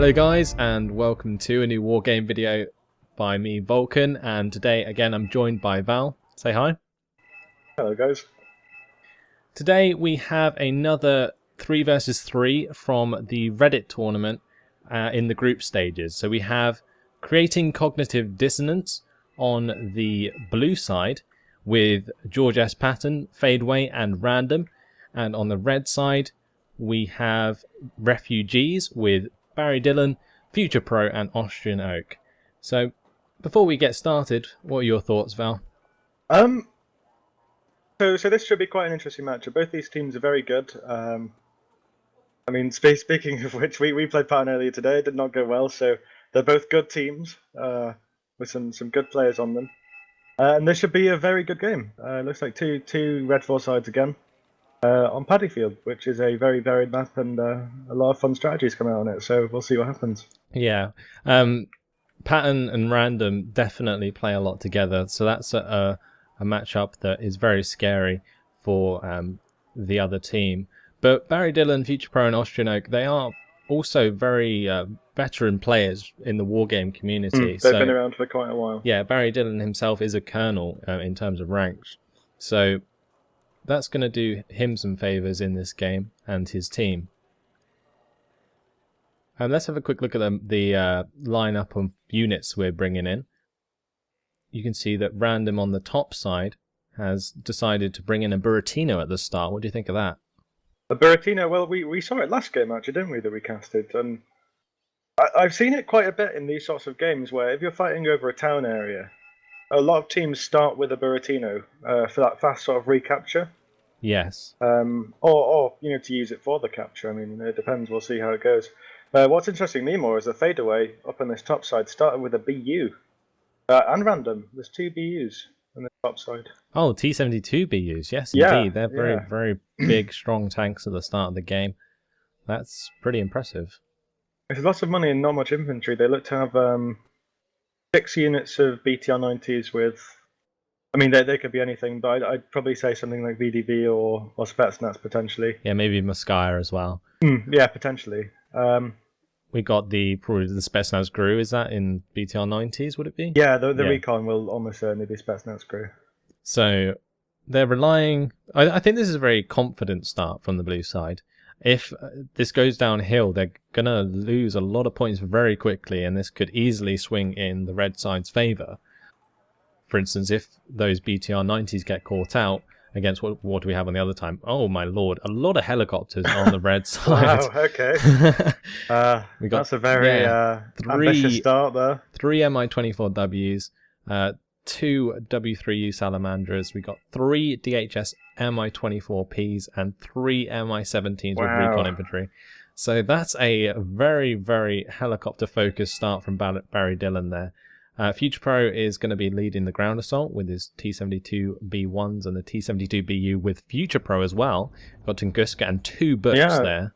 Hello guys, and welcome to a new Wargame video by me, Vulcan, and today again I'm joined by Val. Say hi. Hello guys. Today we have another 3 versus 3 from the Reddit tournament in the group stages. So we have Creating Cognitive Dissonance on the blue side with George S. Patton, Fadeaway and Random, and on the red side we have Refugees with Barry Dillon, Future Pro and Austrian Oak. So before we get started, what are your thoughts, Val? So this should be quite an interesting matchup. Both these teams are very good. I mean, speaking of which, we played Patton earlier today. It did not go well, so they're both good teams with some good players on them. And this should be a very good game. Looks like two red four sides again on Paddy Field, which is a very varied map and a lot of fun strategies come out on it. So we'll see what happens. Yeah, Patton and Random definitely play a lot together, so that's a matchup that is very scary for the other team. But Barry Dillon, Future Pro and Austrian Oak, they are also very veteran players in the Wargame community. They've been around for quite a while. Yeah, Barry Dillon himself is a colonel in terms of ranks. So that's going to do him some favours in this game and his team. Let's have a quick look at the lineup of units we're bringing in. You can see that Random on the top side has decided to bring in a Buratino at the start. What do you think of that? A Buratino, well, we saw it last game actually, didn't we, that we casted? And I've seen it quite a bit in these sorts of games where if you're fighting over a town area, a lot of teams start with a Buratino for that fast sort of recapture. Yes. Or you know, to use it for the capture. I mean, it depends. We'll see how it goes. What's interesting me more is the Fadeaway up on this top side started with a BU and Random. There's 2 BUs on the top side. Oh, T-72 BUs. Yes, Yeah, indeed. They're very big, strong tanks at the start of the game. That's pretty impressive. There's lots of money and not much infantry. They look to have 6 units of BTR-90s with... I mean, they could be anything, but I'd probably say something like VDV or Spetsnaz potentially. Yeah, maybe Moskaya as well. Yeah, potentially. We got probably the Spetsnaz Gru. Is that in BTR-90s, would it be? Yeah, the recon will almost certainly be Spetsnaz Gru. So they're relying... I think this is a very confident start from the blue side. If this goes downhill, they're going to lose a lot of points very quickly, and this could easily swing in the red side's favour. For instance, if those BTR-90s get caught out against what do we have on the other time? Oh my lord, a lot of helicopters on the red side. Wow, okay. That's a very ambitious start there. 3 Mi-24Ws, 2 W3U Salamandras. We got 3 DHS Mi-24Ps and 3 Mi-17s with recon infantry. So that's a very, very helicopter-focused start from Barry Dillon there. Future Pro is going to be leading the ground assault with his T-72B1s and the T-72BU with Future Pro as well. Got Tunguska and 2 books there.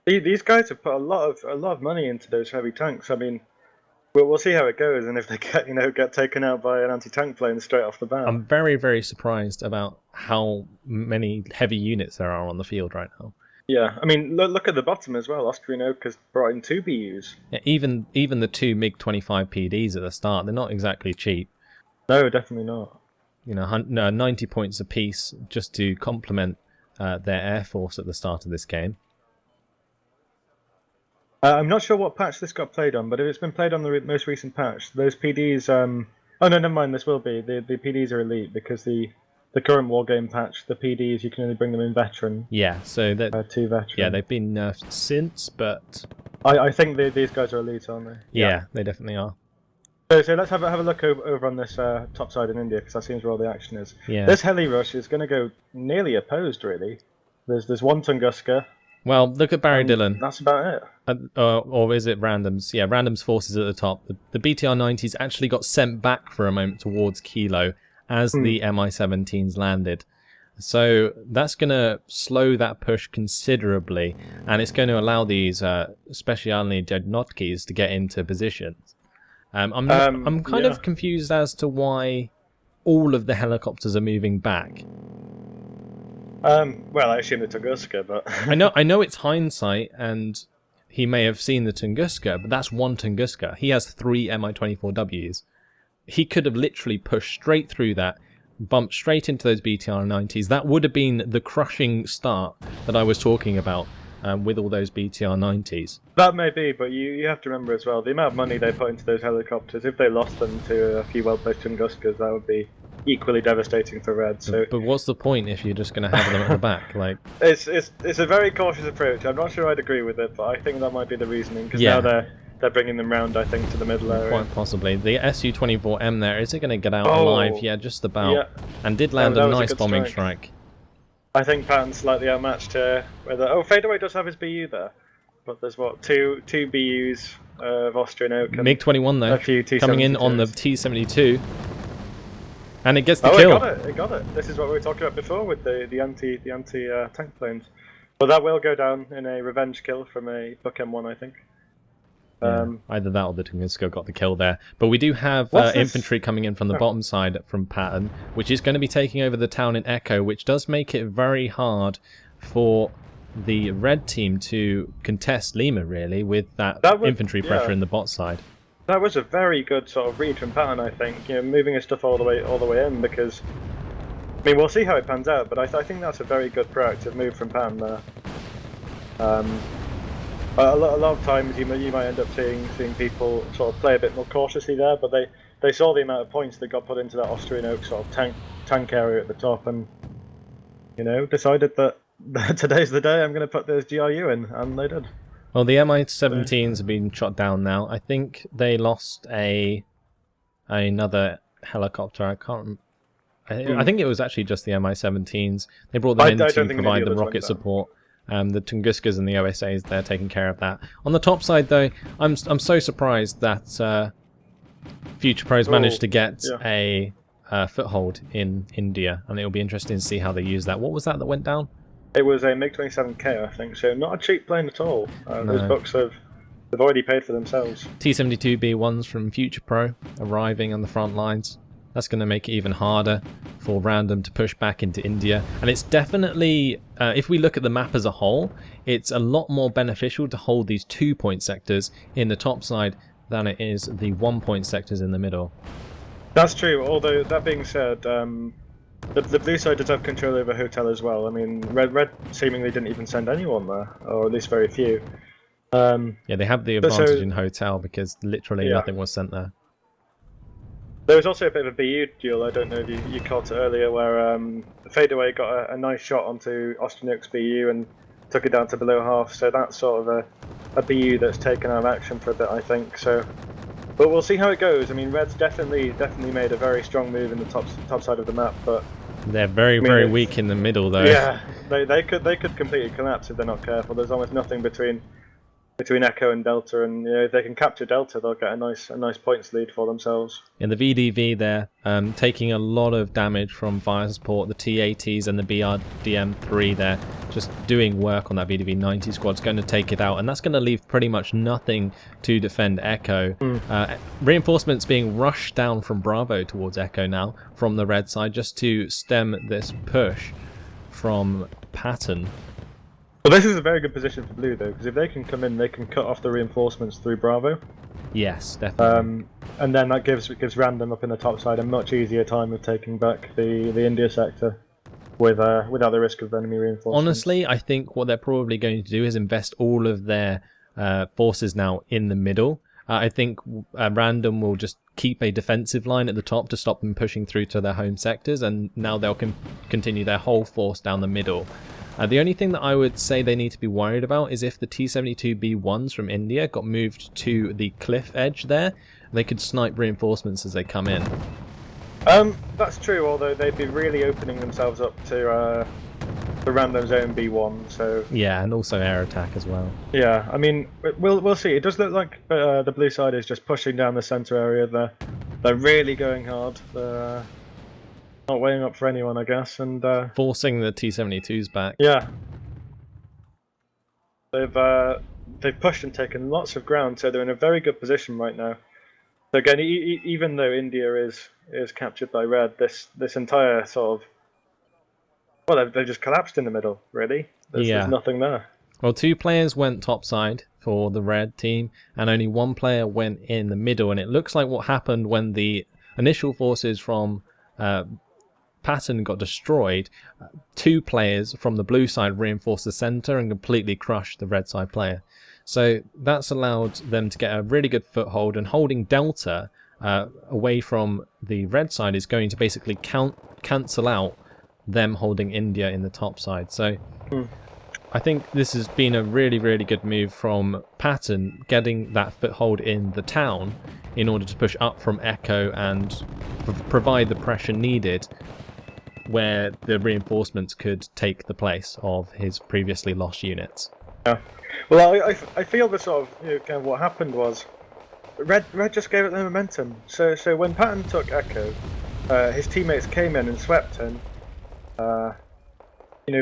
These guys have put a lot of money into those heavy tanks. I mean, we'll see how it goes, and if they get taken out by an anti-tank plane straight off the bat. I'm very, very surprised about how many heavy units there are on the field right now. Yeah, I mean, look at the bottom as well. Austrian Oak has brought in 2 BUs. Yeah, even the 2 MiG-25 PDs at the start, they're not exactly cheap. No, definitely not. You know, 90 points apiece just to complement their air force at the start of this game. I'm not sure what patch this got played on, but if it's been played on the most recent patch, those PDs... Oh, no, never mind, this will be. The PDs are elite because the current Wargame patch, the PDs, you can only bring them in veteran. Yeah, so that 2 veteran. Yeah, they've been nerfed since, but I think these guys are elite, aren't they? Yeah, they definitely are. So let's have a look over on this top side in India, because that seems where all the action is. Yeah. This heli rush is going to go nearly opposed, really. There's 1 Tunguska. Well, look at Barry Dillon. That's about it. Or is it Random's? Yeah, Random's forces at the top. The BTR-90s actually got sent back for a moment towards Kilo as the Mi-17s landed. So that's going to slow that push considerably, and it's going to allow these Specialny Jednotkis to get into positions. I'm kind of confused as to why all of the helicopters are moving back. Well, I assume the Tunguska, but I know it's hindsight, and he may have seen the Tunguska, but that's one Tunguska. He has 3 Mi-24Ws. He could have literally pushed straight through that, bumped straight into those BTR-90s. That would have been the crushing start that I was talking about with all those BTR-90s. That may be, but you have to remember as well, the amount of money they put into those helicopters, if they lost them to a few well-placed Tunguskas, that would be equally devastating for Red. So, but what's the point if you're just going to have them at the back? Like, it's a very cautious approach. I'm not sure I'd agree with it, but I think that might be the reasoning, because now they're bringing them round, I think, to the middle area. Quite possibly. The Su-24M there, is it going to get out alive? Yeah, just about. Yeah. And did land a nice bombing strike. I think Patton's slightly outmatched here. Fadeaway does have his BU there, but there's what, two BUs of Austrian Oak. MiG-21 though, coming in on the T-72. And it gets the kill. It got it. This is what we were talking about before with the anti tank planes. But that will go down in a revenge kill from a Buck M1, I think. Yeah, either that or the Tunguska got the kill there. But we do have infantry coming in from the bottom side from Patton, which is going to be taking over the town in Echo, which does make it very hard for the red team to contest Lima, really, with that infantry pressure in the bot side. That was a very good sort of read from Patton, I think. Moving his stuff all the way in, because I mean, we'll see how it pans out, but I think that's a very good proactive move from Patton there. A lot of times you might end up seeing people sort of play a bit more cautiously there, but they saw the amount of points that got put into that Austrian Oak sort of tank area at the top, and decided that today's the day I'm going to put those GRU in, and they did. Well, the Mi-17s have been shot down now. I think they lost another helicopter. I can't. I think it was actually just the Mi-17s. They brought them in to provide the rocket support. The Tunguskas and the OSAs, they're taking care of that. On the top side, though, I'm so surprised that Future Pros managed to get a foothold in India, and it'll be interesting to see how they use that. What was that went down? It was a MiG-27K, I think, so not a cheap plane at all. Those books they've already paid for themselves. T-72B1s from Future Pro arriving on the front lines. That's going to make it even harder for Random to push back into India. And it's definitely, if we look at the map as a whole, it's a lot more beneficial to hold these 2-point sectors in the top side than it is the 1-point sectors in the middle. That's true, although that being said, the blue side does have control over Hotel as well. I mean, Red seemingly didn't even send anyone there, or at least very few. Yeah, they have the advantage in Hotel because literally nothing was sent there. There was also a bit of a BU duel, I don't know if you caught it earlier, where Fadeaway got a nice shot onto Austrian Oak's BU and took it down to below half, so that's sort of a BU that's taken out of action for a bit, I think. But we'll see how it goes. I mean, Red's definitely made a very strong move in the top side of the map, but they're very weak in the middle, though. Yeah, they could completely collapse if they're not careful. There's almost nothing between Echo and Delta, and if they can capture Delta, they'll get a nice points lead for themselves. In the VDV there, taking a lot of damage from fire support, the T-80s and the BRDM-3 there, just doing work on that VDV 90 squad's going to take it out, and that's going to leave pretty much nothing to defend Echo. Reinforcements being rushed down from Bravo towards Echo now from the red side, just to stem this push from Patton. Well, this is a very good position for Blue, though, because if they can come in, they can cut off the reinforcements through Bravo. Yes, definitely. And then that gives Random up in the top side a much easier time of taking back the India sector without the risk of enemy reinforcements. Honestly, I think what they're probably going to do is invest all of their forces now in the middle. I think Random will just keep a defensive line at the top to stop them pushing through to their home sectors, and now they'll continue their whole force down the middle. The only thing that I would say they need to be worried about is if the T-72B1s from India got moved to the cliff edge there, they could snipe reinforcements as they come in. That's true, although they'd be really opening themselves up to Random's own B1, so... Yeah, and also air attack as well. Yeah, I mean, we'll see. It does look like the blue side is just pushing down the centre area. They're really going hard. They're not weighing up for anyone, I guess, and forcing the T-72s back. Yeah, they've pushed and taken lots of ground, so they're in a very good position right now. So again, even though India is captured by Red, this entire sort of, well, they've just collapsed in the middle. Really, there's nothing there. Well, 2 players went topside for the red team, and only 1 player went in the middle. And it looks like what happened when the initial forces from Patton got destroyed, 2 players from the blue side reinforced the center and completely crushed the red side player. So that's allowed them to get a really good foothold, and holding Delta away from the red side is going to basically cancel out them holding India in the top side. So I think this has been a really, really good move from Patton, getting that foothold in the town in order to push up from Echo and provide the pressure needed where the reinforcements could take the place of his previously lost units. Yeah. Well, I feel the sort of, kind of what happened was Red just gave it the momentum. So when Patton took Echo, his teammates came in and swept him.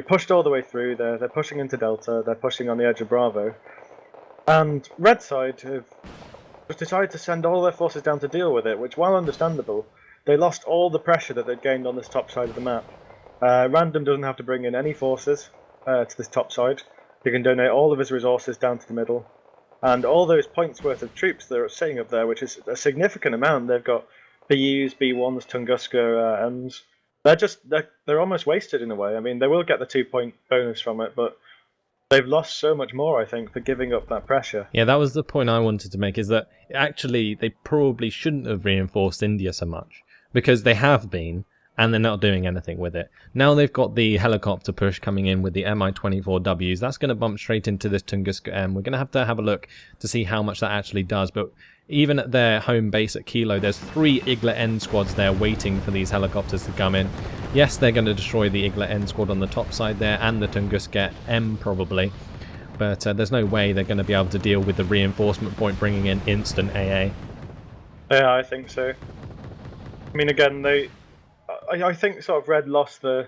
Pushed all the way through. They're pushing into Delta. They're pushing on the edge of Bravo, and Red side have decided to send all their forces down to deal with it. Which, while understandable, they lost all the pressure that they'd gained on this top side of the map. Random doesn't have to bring in any forces to this top side. He can donate all of his resources down to the middle, and all those points worth of troops that are sitting up there, which is a significant amount. They've got BUs, B1s, Tunguska, and they're almost wasted in a way. I mean, they will get the 2-point bonus from it, but they've lost so much more, I think, for giving up that pressure. Yeah, that was the point I wanted to make, is that actually they probably shouldn't have reinforced India so much, because they have been, and they're not doing anything with it. Now they've got the helicopter push coming in with the Mi-24Ws. That's going to bump straight into this Tunguska M. We're going to have a look to see how much that actually does, but even at their home base at Kilo, there's 3 Igla N squads there waiting for these helicopters to come in. Yes, they're going to destroy the Igla N squad on the top side there, and the Tunguska M probably, but there's no way they're going to be able to deal with the reinforcement point bringing in instant AA. Yeah, I think so. I mean, again, I think sort of Red lost the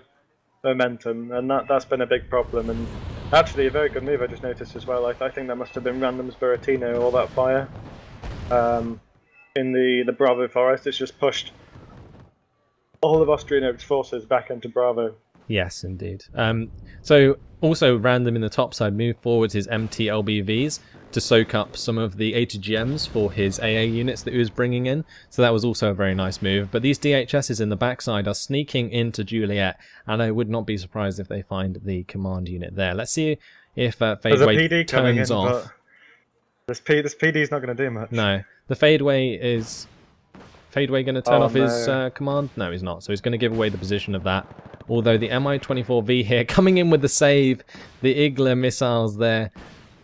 momentum, and that's been a big problem. And actually, a very good move I just noticed as well. I think that must have been Random's Buratino, all that fire in the Bravo forest. It's just pushed all of Austrian forces back into Bravo. Yes, indeed. So also Random in the top side moved forward his MT-LBVs to soak up some of the ATGMs for his AA units that he was bringing in. So that was also a very nice move. But these DHSs in the backside are sneaking into Juliet, and I would not be surprised if they find the command unit there. Let's see if Fadeway turns off. This PD's not going to do much. No. The Fadeway is... Fadeway going to turn off his command? No, he's not. So he's going to give away the position of that. Although the Mi-24V here, coming in with the save, the Igla missiles there.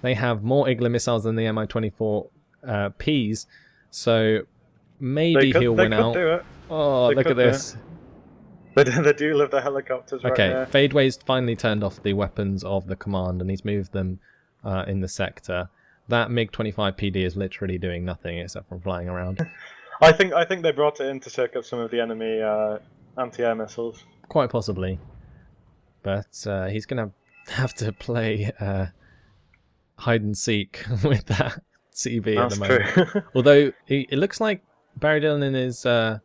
They have more Igla missiles than the Mi-24Ps. So maybe he'll win out. Do it. Oh, look at this. The duel of the helicopters right there. Okay, Fadeway's finally turned off the weapons of the command, and he's moved them in the sector. That MiG-25 PD is literally doing nothing except from flying around. I think they brought it in to soak up some of the enemy anti-air missiles. Quite possibly. But he's going to have to play hide and seek with that CV at the moment. That's true. Although it looks like Barry Dillon is going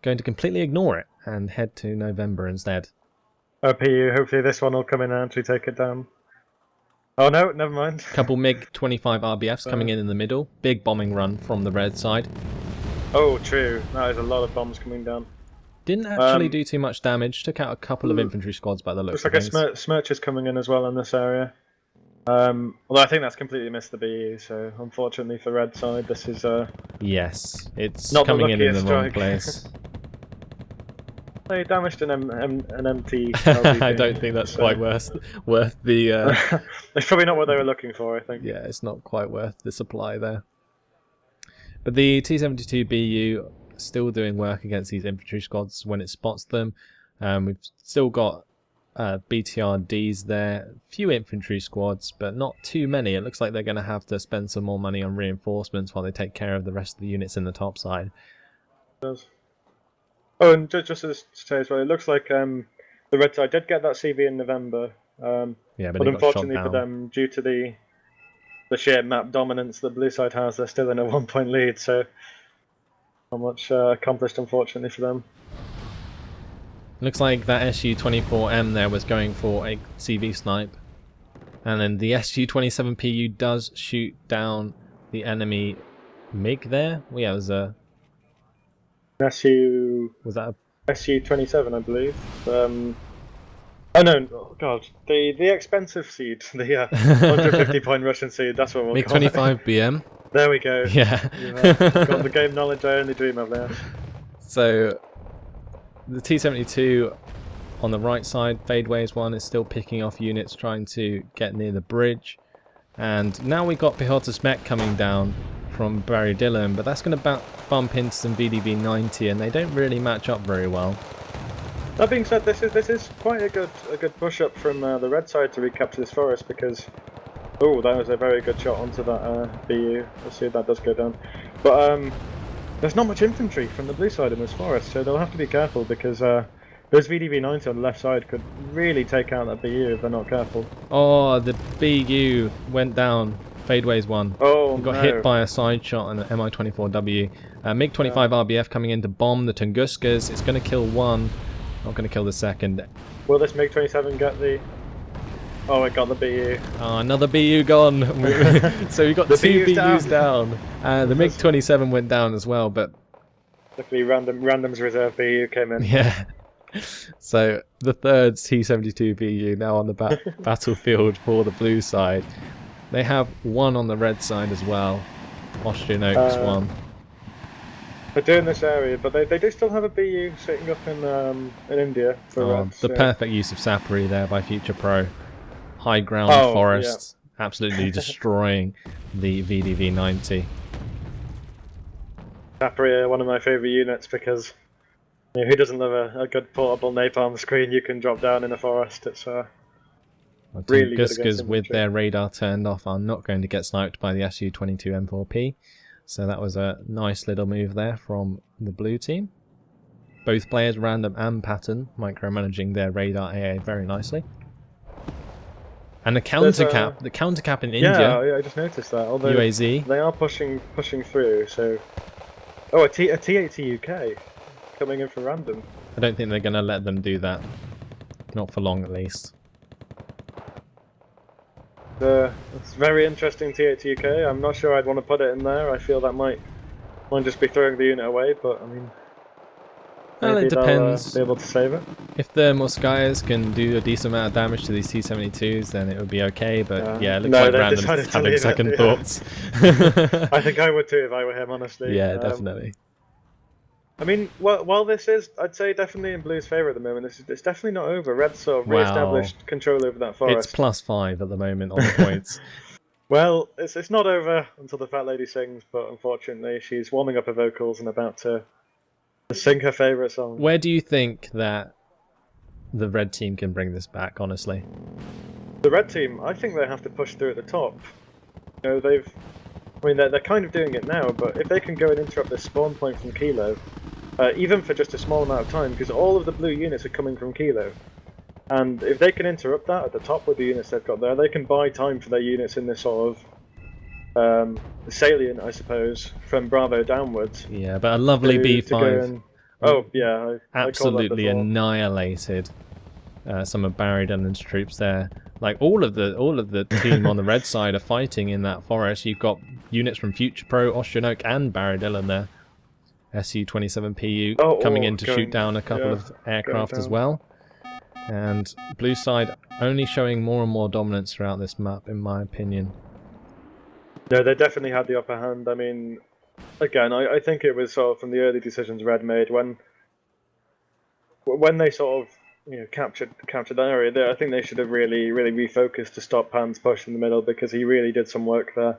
to completely ignore it and head to November instead. OPU, hopefully this one will come in and actually take it down. Oh no, never mind. Couple MiG-25 RBFs coming in the middle. Big bombing run from the red side. Oh, true. That is a lot of bombs coming down. Didn't actually do too much damage. Took out a couple of infantry squads by the looks of things. Looks like a Smirch is coming in as well in this area. Although I think that's completely missed the BE, so unfortunately for red side, this is yes, it's not coming in the wrong strike. place. They damaged an MT. I don't think that's quite worth the... It's probably not what they were looking for, I think. Yeah, it's not quite worth the supply there. But the T-72BU still doing work against these infantry squads when it spots them. We've still got BTRDs there, few infantry squads, but not too many. It looks like they're going to have to spend some more money on reinforcements while they take care of the rest of the units in the top side. It does. Oh, and just to say as well, it looks like the red side did get that CV in November. Yeah, but unfortunately for them, due to the sheer map dominance the blue side has, they're still in a 1-point lead, so not much accomplished, unfortunately, for them. Looks like that Su-24M there was going for a CV snipe. And then the SU-27PU does shoot down the enemy MiG there. Well, yeah, it was a... Was that a... SU-27, I believe. Oh no, oh god, the expensive seed, the 150-point Russian seed, that's what we'll call it. MiG-25BM. There we go. Yeah. You've got the game knowledge I only dream of there. So, the T-72 on the right side, Fadeways one, is still picking off units trying to get near the bridge. And now we've got Pihota's mech coming down from Barry Dillon, but that's going to bump into some VDV-90, and they don't really match up very well. That being said, this is quite a good push up from the red side to recapture this forest, because oh, that was a very good shot onto that BU. Let's see if that does go down. But there's not much infantry from the blue side in this forest, so they'll have to be careful, because those VDV-90 on the left side could really take out that BU if they're not careful. Oh, the BU went down. Fadeways one. Oh, got hit by a side shot on the MI-24W. MiG-25 RBF coming in to bomb the Tunguskas. It's going to kill one. Not going to kill the second. Will this MiG-27 get the... Oh, it got the BU. Oh, another BU gone. So we got The two BU's BUs down. The MiG-27 went down as well, but... Luckily, random's reserve BU came in. Yeah. So the third T-72 BU now on the battlefield for the blue side. They have one on the red side as well. Austrian Oaks one. They're doing this area, but they do still have a BU sitting up in India. For Reds, the perfect use of Sapri there by Future Pro. High ground forests, absolutely destroying the VDV-90. Sapri are one of my favourite units, because who doesn't love a good portable napalm screen you can drop down in a forest? It's really good against Guskas with infantry. their radar turned off are not going to get sniped by the Su-22 M4P. So that was a nice little move there from the blue team. Both players, Random and Pattern, micromanaging their radar AA very nicely. And the counter cap in India. Yeah, I just noticed that. Although UAZ. they are pushing through. So, oh, a T80 UK coming in for Random. I don't think they're going to let them do that. Not for long, at least. It's very interesting T80 UK. I'm not sure I'd want to put it in there. I feel that might just be throwing the unit away, but I mean, well, it depends. Be able to save it. If the Moskayas can do a decent amount of damage to these T-72s, then it would be okay. But yeah, it looks like Random's having second thoughts. I think I would too if I were him, honestly. Yeah, definitely. I mean, while this is, I'd say, definitely in Blue's favour at the moment, it's definitely not over. Red's sort of re-established control over that forest. It's +5 at the moment on the points. Well, it's not over until the fat lady sings, but unfortunately she's warming up her vocals and about to sing her favourite song. Where do you think that the red team can bring this back, honestly? The red team, I think they have to push through at the top. You know, they're kind of doing it now, but if they can go and interrupt this spawn point from Kilo, even for just a small amount of time, because all of the blue units are coming from Kilo, and if they can interrupt that at the top with the units they've got there, they can buy time for their units in this sort of salient, I suppose, from Bravo downwards. Yeah, but a lovely B5. Oh yeah, absolutely annihilated some of Barry Dillon's troops there. Like all of the team on the red side are fighting in that forest. You've got units from Future Pro, Austrian Oak, and Barry Dillon there. Su-27PU coming in to shoot down a couple of aircraft as well. And blue side only showing more and more dominance throughout this map, in my opinion. No, they definitely had the upper hand. I mean, again, I think it was sort of from the early decisions Red made when they sort of captured that area. I think they should have really refocused to stop Pan's push in the middle, because he really did some work there.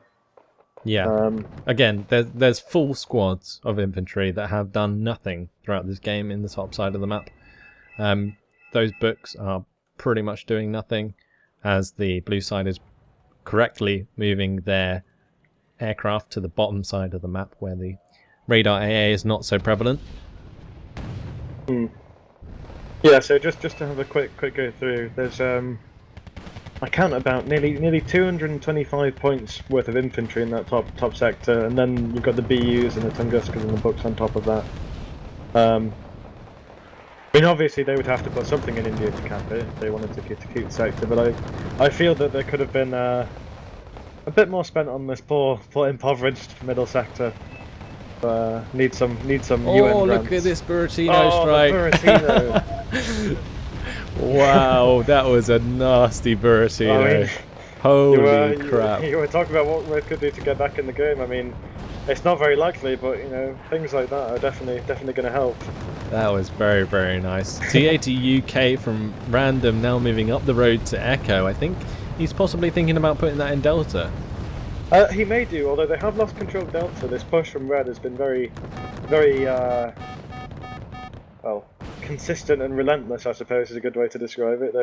Yeah. Again, there's full squads of infantry that have done nothing throughout this game in the top side of the map. Those books are pretty much doing nothing, as the blue side is correctly moving their aircraft to the bottom side of the map where the radar AA is not so prevalent. Yeah, so just to have a quick go through, there's I count about nearly 225 points worth of infantry in that top sector, and then you've got the BUs and the Tunguskas and the books on top of that. I mean, obviously they would have to put something in India to cap it if they wanted to keep the sector, but I feel that there could have been a bit more spent on this poor impoverished middle sector. Need some UN Oh, grants. look at this Buratino strike! The Buratino. Wow, that was a nasty Buratino. I mean, Holy crap! You were talking about what Red could do to get back in the game. I mean, it's not very likely, but you know, things like that are definitely going to help. That was very, very nice. T80UK from Random now moving up the road to Echo. I think he's possibly thinking about putting that in Delta. He may do, although they have lost control of Delta. This push from Red has been very, well, consistent and relentless, I suppose, is a good way to describe it.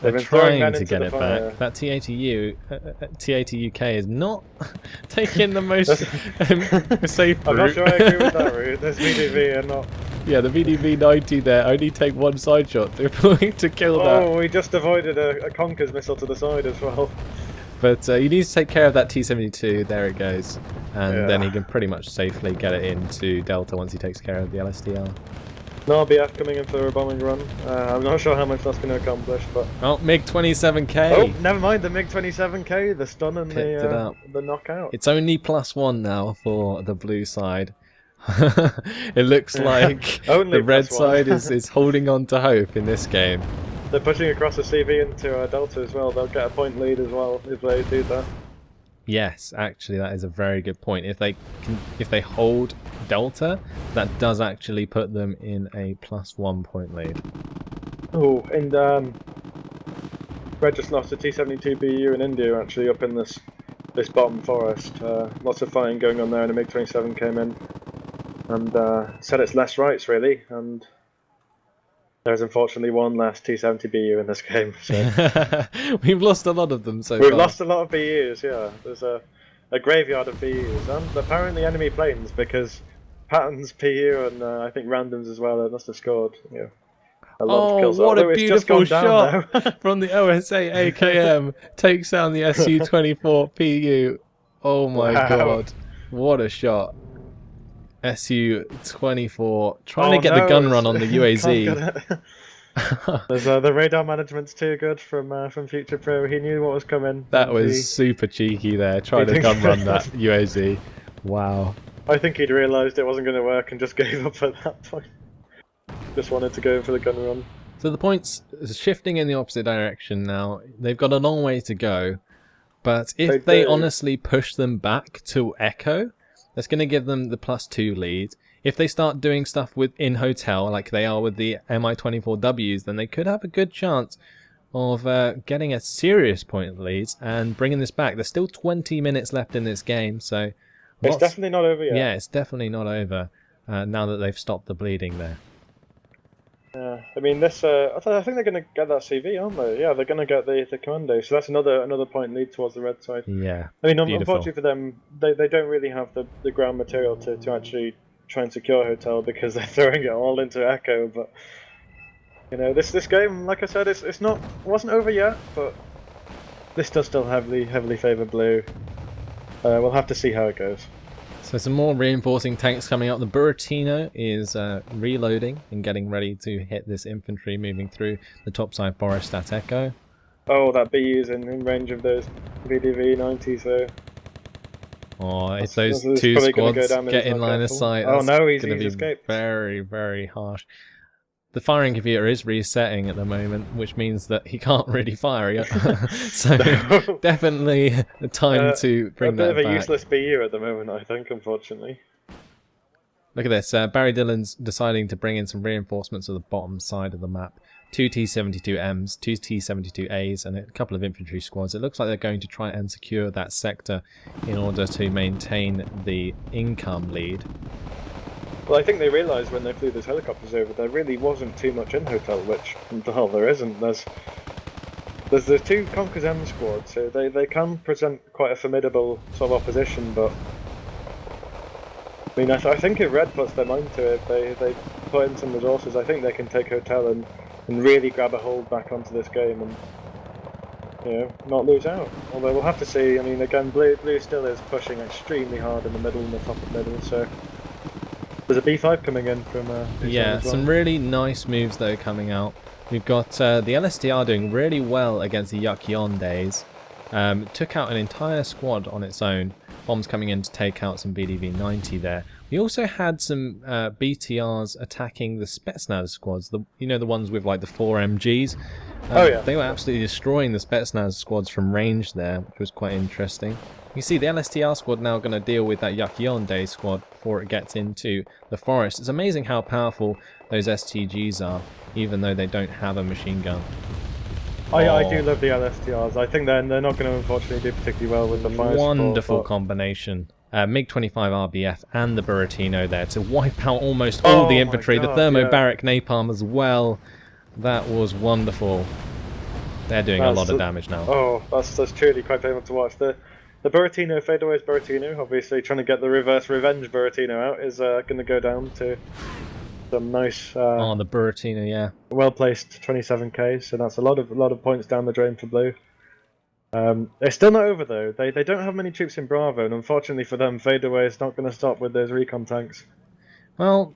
They've been trying to get it back. That T80UK is not taking the most safe route. I'm not sure I agree with that route. There's VDV and not... Yeah, the VDV 90 there only take one side shot to kill that. Oh, we just avoided a Conker's missile to the side as well. But you need to take care of that T72, there it goes. And then he can pretty much safely get it into Delta once he takes care of the LSDR. No RBF coming in for a bombing run. I'm not sure how much that's going to accomplish, but... Oh, MiG-27K! Oh, never mind, the MiG-27K, the stun and the knockout. It's only +1 now for the blue side. It looks like the red side is holding on to hope in this game. They're pushing across the CV into Delta as well. They'll get a point lead as well if they do that. Yes, actually, that is a very good point. If they hold Delta, that does actually put them in a +1 point lead. Oh, and Red just lost a T-72BU in India actually up in this bottom forest. Lots of fighting going on there, and a MiG-27 came in and set its less rights really. And there's unfortunately one less T-70BU in this game. So. We've lost a lot of them so far. We've lost a lot of BUs, yeah. There's a graveyard of BUs, and apparently enemy planes, because Patton's PU and I think Random's as well, they must have scored a lot of kills. What a beautiful shot from the OSA AKM. Takes down the SU-24 PU. Oh my god. What a shot. SU-24 trying to get the gun run on the UAZ. There's the radar management's too good from Future Pro. He knew what was coming. That was super cheeky there, trying to gun run that UAZ. Wow. I think he'd realised it wasn't going to work and just gave up at that point. Just wanted to go for the gun run. So the points are shifting in the opposite direction now. They've got a long way to go, but if they honestly push them back to Echo, that's going to give them the +2 lead. If they start doing stuff in hotel, like they are with the Mi-24Ws, then they could have a good chance of getting a serious point lead and bringing this back. There's still 20 minutes left in this game, so... It's definitely not over yet. Yeah, it's definitely not over now that they've stopped the bleeding there. Yeah, I mean, this. I think they're going to get that CV, aren't they? Yeah, they're going to get the commando. So that's another point lead towards the red side. Yeah. I mean, unfortunately for them, they don't really have the ground material to actually try and secure hotel because they're throwing it all into Echo. But you know, this game, like I said, it wasn't over yet, but this does still heavily favour blue. We'll have to see how it goes. So some more reinforcing tanks coming up. The Buratino is reloading and getting ready to hit this infantry moving through the topside forest at Echo. Oh, that BU's in range of those VDV 90s though. Oh, if those two squads get in line of sight, oh no, he's going to be escaped. Very, very harsh. The firing computer is resetting at the moment, which means that he can't really fire yet. So definitely the time to bring that back. A bit of a useless BU at the moment, I think, unfortunately. Look at this. Barry Dillon's deciding to bring in some reinforcements at the bottom side of the map. 2 T-72Ms, 2 T-72As, and a couple of infantry squads. It looks like they're going to try and secure that sector in order to maintain the income lead. Well, I think they realised when they flew those helicopters over, there really wasn't too much in hotel, which, well, there isn't. There's the two Conkers M squads, so they can present quite a formidable sort of opposition, but I mean, I think if Red puts their mind to it, they put in some resources, I think they can take hotel and really grab a hold back onto this game and, you know, not lose out. Although we'll have to see. I mean, again, blue still is pushing extremely hard in the middle and the top of the middle, so There's a B5 coming in from Yeah, as well. some really nice moves though coming out. We've got the LSTR doing really well against the Yuck-Yondays. Took out an entire squad on its own. Bombs coming in to take out some BDV-90 there. We also had some BTRs attacking the Spetsnaz squads, the ones with like the 4 MGs. Oh yeah. They were absolutely destroying the Spetsnaz squads from range there, which was quite interesting. You see the LSTR squad now going to deal with that Yuck-Yonday squad before it gets into the forest. It's amazing how powerful those STGs are, even though they don't have a machine gun. I do love the LSTRs. I think they're not going to unfortunately do particularly well with the fire Wonderful support, combination. MiG-25 RBF and the Buratino there to wipe out almost all the infantry. God, the thermobaric napalm as well. That was wonderful. They're doing a lot of damage now. Oh, that's truly quite painful to watch. The Buratino, fadeaways Buratino, obviously trying to get the reverse revenge Buratino out, is going to go down to some nice. Oh, the Buratino, yeah. Well placed 27k, so that's a lot of points down the drain for blue. They're still not over though. They don't have many troops in Bravo, and unfortunately for them, fadeaway is not going to stop with those recon tanks. Well,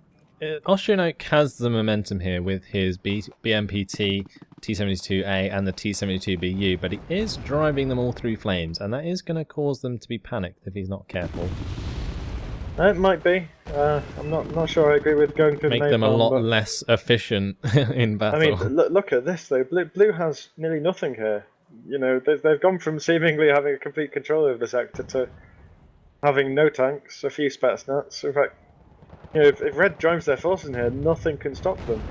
Austrian Oak has the momentum here with his BMPT, T-72A and the T-72BU, but he is driving them all through flames, and that is going to cause them to be panicked if he's not careful. It might be. I'm not sure I agree with going through Make the napalm, them a lot less efficient in battle. I mean, look at this though. Blue has nearly nothing here. You know, they've gone from seemingly having a complete control over the sector to having no tanks, a few Spetsnaz. In fact, you know, if Red drives their forces in here, nothing can stop them.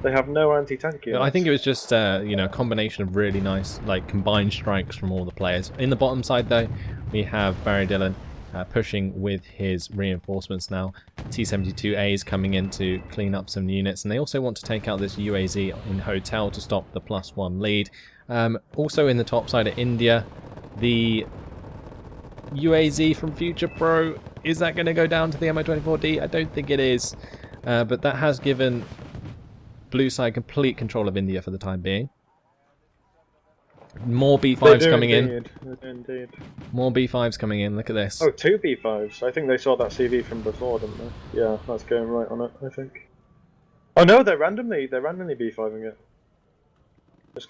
They have no anti-tank units. I think it was just a combination of really nice combined strikes from all the players. In the bottom side though, we have Barry Dillon pushing with his reinforcements now. T-72A is coming in to clean up some units, and they also want to take out this UAZ in Hotel to stop the +1 lead. Also in the top side of India, the UAZ from Future Pro, is that going to go down to the MI-24D? I don't think it is, but that has given blue side complete control of India for the time being. More B5s coming in. Indeed. More B5s coming in, look at this. Oh, 2 B5s. I think they saw that CV from before, didn't they? Yeah, that's going right on it, I think. Oh no, they're randomly B5ing it.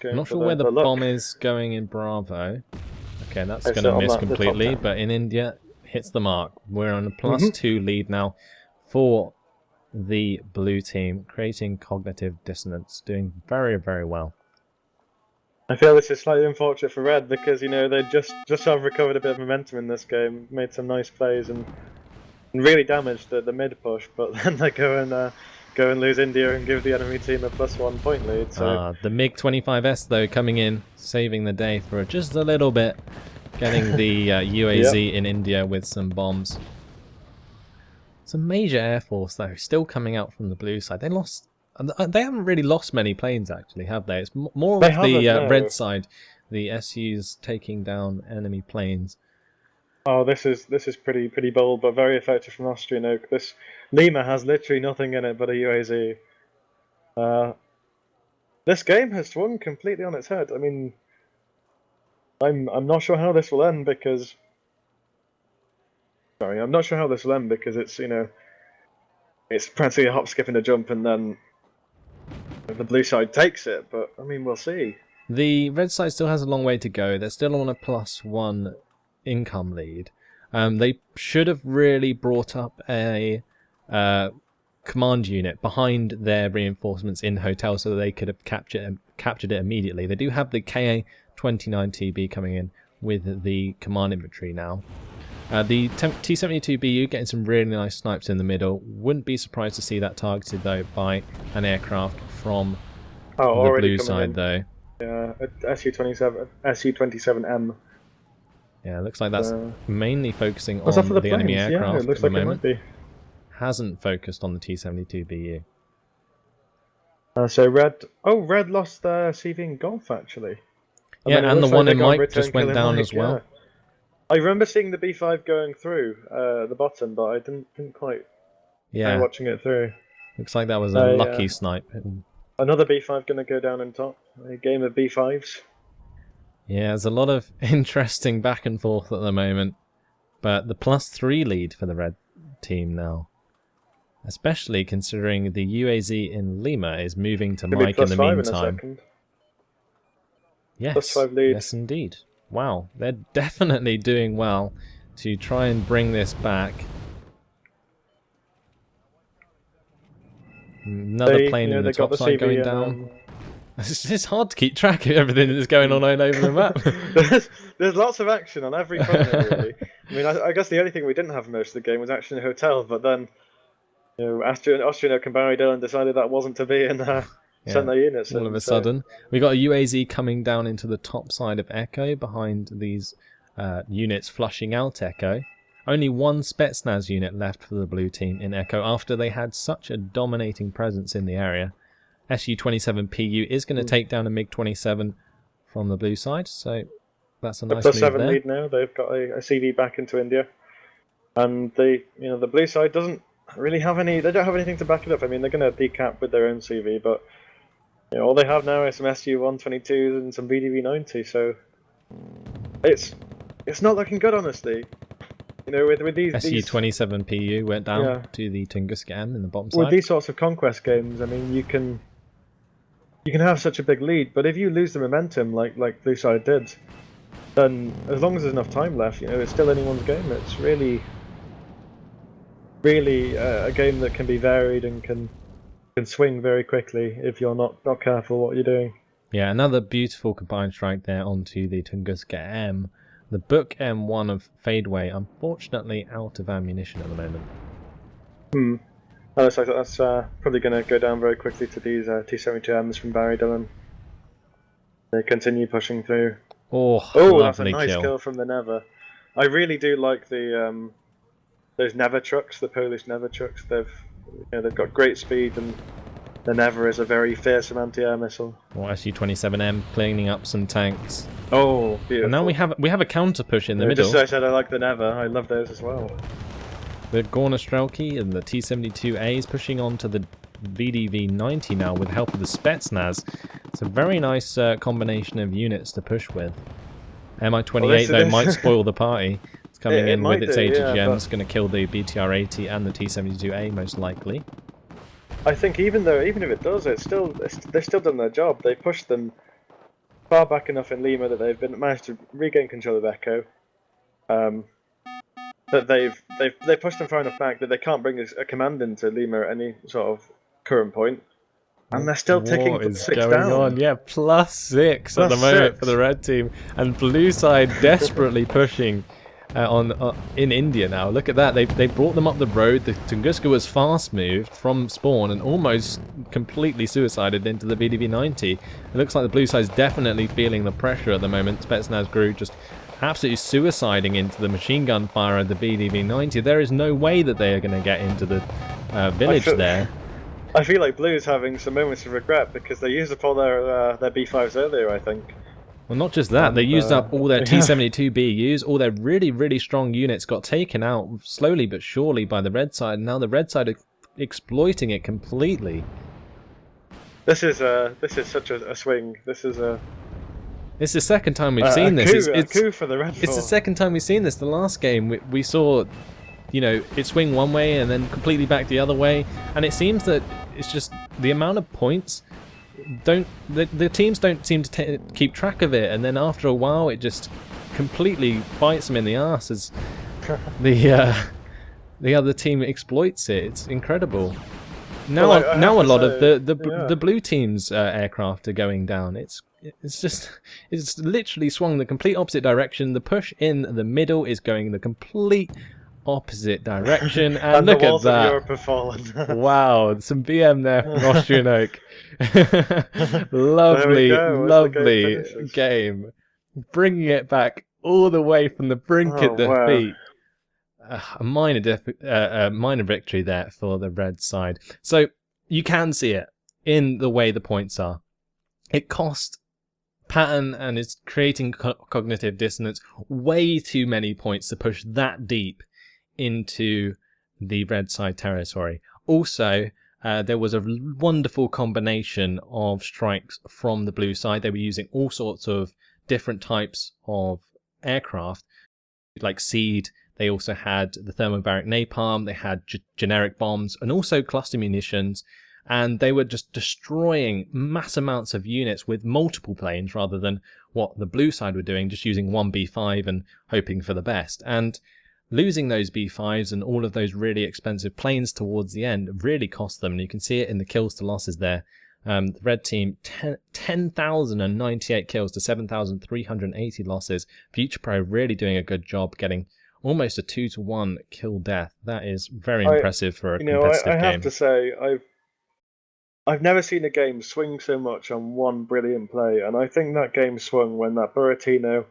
I'm not sure where the bomb is going in Bravo. Okay, that's going to miss completely, but in India, hits the mark. We're on a +2 lead now for the blue team, creating cognitive dissonance, doing very, very well. I feel this is slightly unfortunate for Red because, you know, they just have recovered a bit of momentum in this game, made some nice plays and really damaged the mid push, but then they go and lose India and give the enemy team a +1 point lead. So the MiG-25S though coming in, saving the day for just a little bit, getting the UAZ in India with some bombs. It's a major air force though, still coming out from the blue side. They haven't really lost many planes actually, have they? It's more of the red side, the SUs taking down enemy planes. Oh, this is pretty bold, but very effective from Austrian Oak. This Lima has literally nothing in it but a UAZ. This game has swung completely on its head. I mean, I'm not sure how this will end because. Sorry, I'm not sure how this will end because it's it's practically a hop, skip, and a jump, and then the blue side takes it. But I mean, we'll see. The red side still has a long way to go. They're still on a +1 income lead. They should have really brought up a command unit behind their reinforcements in Hotel so that they could have captured it immediately. They do have the KA-29TB coming in with the command infantry now. The T-72BU getting some really nice snipes in the middle. Wouldn't be surprised to see that targeted though by an aircraft from the blue side though. Yeah, SU-27M. Yeah, it looks like that's mainly focusing on the enemy aircraft it looks at the like moment. It might be. Hasn't focused on the T-72BU. So Red lost their CV in Golf actually. Yeah, and the one in Mike just went down as well. Yeah. I remember seeing the B5 going through the bottom, but I didn't quite watching it through. Looks like that was a lucky snipe. Another B5 going to go down on top. A game of B5s. Yeah, there's a lot of interesting back and forth at the moment. But the +3 lead for the red team now. especially considering the UAZ in Lima is moving to Could be Mike in the +5 in a meantime. second. Yes, +5 lead. yes indeed. Wow, they're definitely doing well to try and bring this back. Another plane in the they got top side CV going and, down. It's hard to keep track of everything that's going on all over the map. there's lots of action on every front, really. I mean, I guess the only thing we didn't have most of the game was action in a hotel, but then, Austrian and Barry Dillon decided that wasn't to be and sent their units in. All of a sudden, we got a UAZ coming down into the top side of Echo behind these units flushing out Echo. Only one Spetsnaz unit left for the blue team in Echo after they had such a dominating presence in the area. Su-27PU is going to take down a MiG-27 from the blue side, so that's a nice move there. +7 lead now. They've got a CV back into India, and the blue side doesn't really have any. They don't have anything to back it up. I mean, they're going to decap with their own CV, but all they have now is some Su-122s and some VDV-90. So it's not looking good, honestly. With these Su-27PU went down to the Tunguska M in the bottom side. With these sorts of conquest games, I mean, you can have such a big lead, but if you lose the momentum like blue side did, then as long as there's enough time left, it's still anyone's game. It's really a game that can be varied and can swing very quickly if you're not careful what you're doing. Yeah, another beautiful combined strike there onto the Tunguska M. The Book M1 of Fadeway, unfortunately out of ammunition at the moment. Looks like that's probably going to go down very quickly to these T-72Ms from Barry Dillon. They continue pushing through. Oh, that's a nice kill from the Never. I really do like the those Never trucks, the Polish Never trucks. They've got great speed, and the Never is a very fearsome anti-air missile. Su-27M cleaning up some tanks. Oh, beautiful. And now we have a counter push in the middle. Just as I said, I like the Never. I love those as well. The Gorna Strelki and the T-72A is pushing on to the VDV-90 now with the help of the Spetsnaz. It's a very nice combination of units to push with. Mi-28 though might spoil the party. It's coming in with its AGM. It's going to kill the BTR-80 and the T-72A most likely. I think even if it does, they've still done their job. They pushed them far back enough in Lima that they've managed to regain control of Echo. That they've pushed them far enough back that they can't bring a command into Lima at any sort of current point, and they're still ticking what is 6 going down. on? Yeah, +6 at the moment for the red team, and blue side desperately pushing in India now. Look at that, they brought them up the road. The Tunguska was fast moved from spawn and almost completely suicided into the VDV-90. It looks like the blue side's definitely feeling the pressure at the moment. Spetsnaz crew just absolutely suiciding into the machine gun fire of the VDV-90. There is no way that they are going to get into the village there. I feel like Blue's having some moments of regret because they used up all their B5s earlier, I think. Well, not just that, they used up all their T-72 BUs, all their really, really strong units got taken out slowly but surely by the red side, and now the red side are exploiting it completely. This is such a swing. It's the second time we've seen this. It's a coup for the red. It's the second time we've seen this. The last game we saw, it swing one way and then completely back the other way, and it seems that it's just the amount of points. The teams don't seem to keep track of it, and then after a while it just completely bites them in the arse as the other team exploits it. It's incredible. Now a lot of the blue team's aircraft are going down. It's literally swung the complete opposite direction. The push in the middle is going the complete opposite direction, and look at that. Europe have fallen. Wow, some BM there from Austrian Oak. Lovely game. Bringing it back all the way from the brink of defeat. A minor victory there for the red side. So you can see it in the way the points are. It cost Patton and his Creating Cognitive Dissonance way too many points to push that deep into the red side territory. Also, there was a wonderful combination of strikes from the blue side. They were using all sorts of different types of aircraft, like Seed, They also had the thermobaric napalm, they had generic bombs, and also cluster munitions. And they were just destroying mass amounts of units with multiple planes rather than what the blue side were doing, just using one B5 and hoping for the best. And losing those B5s and all of those really expensive planes towards the end really cost them. And you can see it in the kills to losses there. The red team, 10,098 kills to 7,380 losses. Future Pro really doing a good job getting almost a 2-to-1 kill death. That is very impressive for a competitive game. I have to say, I've never seen a game swing so much on one brilliant play, and I think that game swung when that Buratino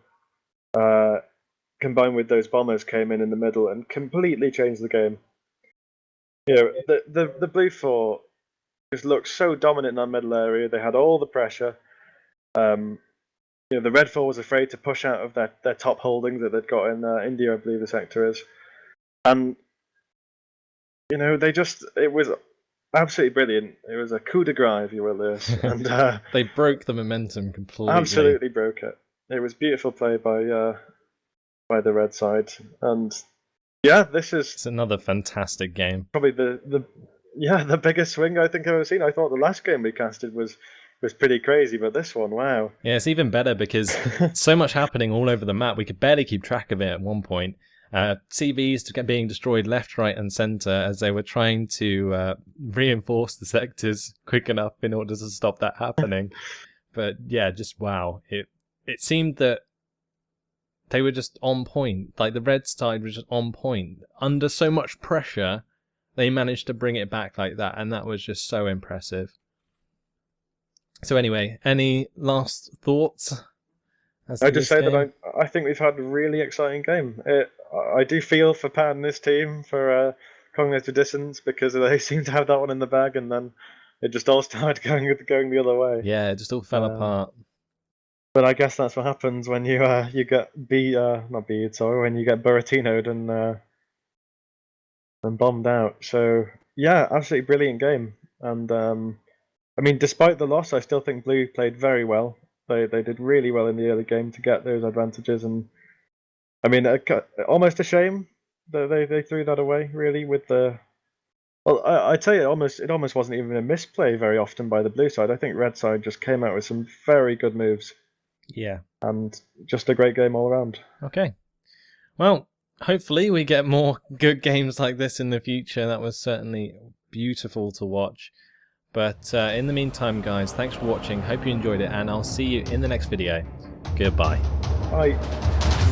combined with those bombers came in the middle and completely changed the game. You know, the blue four just looked so dominant in that middle area. They had all the pressure. You know, the red four was afraid to push out of their top holdings that they'd got in India, I believe the sector is, and you know, it was absolutely brilliant. It was a coup de grace, if you will, Lewis. And they broke the momentum completely. Absolutely broke it. It was beautiful play by the red side, and yeah, it's another fantastic game. Probably the biggest swing I think I've ever seen. I thought the last game we casted was pretty crazy, but this one, wow. Yeah, it's even better because so much happening all over the map. We could barely keep track of it at one point. CVs being destroyed left, right, and center as they were trying to reinforce the sectors quick enough in order to stop that happening. But yeah, just wow. It seemed that they were just on point. Like the red side was just on point. Under so much pressure, they managed to bring it back like that, and that was just so impressive. So anyway, any last thoughts? I just say that I think we've had a really exciting game. I do feel for Pat and his team for Cognitive Dissonance, because they seem to have that one in the bag, and then it just all started going the other way. Yeah, it just all fell apart. But I guess that's what happens when you get when you get Buratino'd and bombed out. So yeah, absolutely brilliant game. And I mean, despite the loss, I still think Blue played very well. They did really well in the early game to get those advantages, and I mean, almost a shame that they threw that away. Really, with the I tell you, it almost wasn't even a misplay very often by the blue side. I think red side just came out with some very good moves. Yeah, and just a great game all around. Okay, well, hopefully we get more good games like this in the future. That was certainly beautiful to watch. But in the meantime, guys, thanks for watching. Hope you enjoyed it, and I'll see you in the next video. Goodbye. Bye.